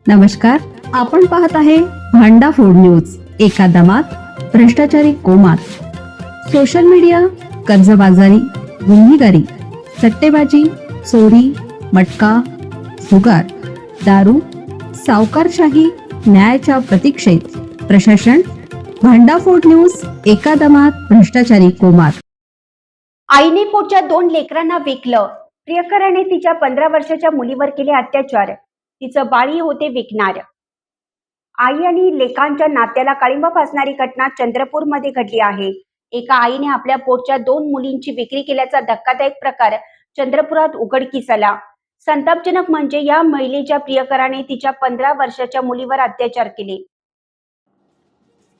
नमस्कार, आपण पाहत आहे भांडा फोड न्यूज. एका दमात भ्रष्टाचारी कोमात. सोशल मीडिया, कर्जबाजारी, गुन्हेगारी, सट्टेबाजी, चोरी, मटका, जुगार, दारू, सावकारशाही, न्यायाच्या प्रतीक्षेत प्रशासन. भांडाफोड न्यूज. एका दमात भ्रष्टाचारी कोमात. आईने पोटच्या 2 लेकरांना विकलं. प्रियकराने तिच्या 15 वर्षाच्या मुलीवर केले अत्याचार. तिचं बाळही होते विकणार. आई आणि लेकांच्या नात्याला काळिंबा फासणारी घटना चंद्रपूरमध्ये घडली आहे. एका आईने आपल्या पोटच्या 2 मुलींची विक्री केल्याचा धक्कादायक प्रकार चंद्रपुरात उघडकीस आला. संतापजनक म्हणजे या महिलेच्या प्रियकराने तिच्या 15 वर्षाच्या मुलीवर अत्याचार केले.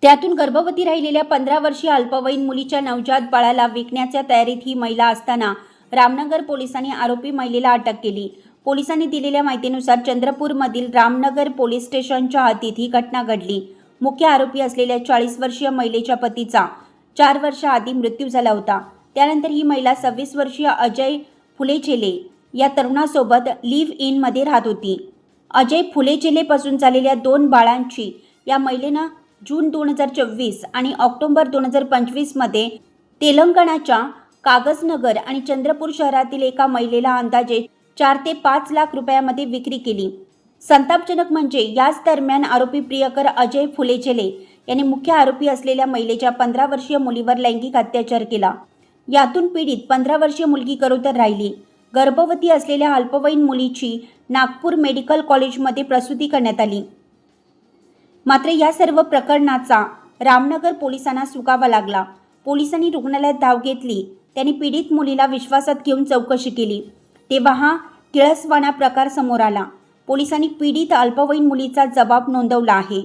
त्यातून गर्भवती राहिलेल्या 15 वर्षीय अल्पवयीन मुलीच्या नवजात बाळाला विकण्याच्या तयारीत ही महिला असताना रामनगर पोलिसांनी आरोपी महिलेला अटक केली. पोलिसांनी दिलेल्या माहितीनुसार चंद्रपूरमधील रामनगर पोलीस स्टेशनच्या हद्दीत ही घटना घडली. मुख्य आरोपी असलेल्या 40 वर्षीय महिलेच्या पतीचा 4 वर्षाआधी मृत्यू झाला होता. त्यानंतर ही महिला 26 वर्षीय अजय फुलेचेले या तरुणासोबत लिव्ह इन मध्ये राहत होती. अजय फुलेचेलेपासून झालेल्या 2 बाळांची या महिलेनं जून 2024 आणि ऑक्टोबर 2025 मध्ये तेलंगणाच्या कागजनगर आणि चंद्रपूर शहरातील एका महिलेला अंदाजे 4 ते 5 लाख रुपयामध्ये विक्री केली. संतापजनक म्हणजे याच दरम्यान आरोपी प्रियकर अजय फुलेचेले यांनी मुख्य आरोपी असलेल्या महिलेच्या 15 वर्षीय मुलीवर लैंगिक अत्याचार केला. यातून पीडित 15 वर्षीय मुलगी गरोदर राहिली. गर्भवती असलेल्या अल्पवयीन मुलीची नागपूर मेडिकल कॉलेजमध्ये प्रसूती करण्यात आली. मात्र या सर्व प्रकरणाचा रामनगर पोलिसांना सुकावा लागला. पोलिसांनी रुग्णालयात धाव घेतली. त्यांनी पीडित मुलीला विश्वासात घेऊन चौकशी केली, तेव्हा हा किळसवाणा प्रकार समोर आला. पोलिसांनी पीडित अल्पवयीन मुलीचा जबाब नोंदवला आहे.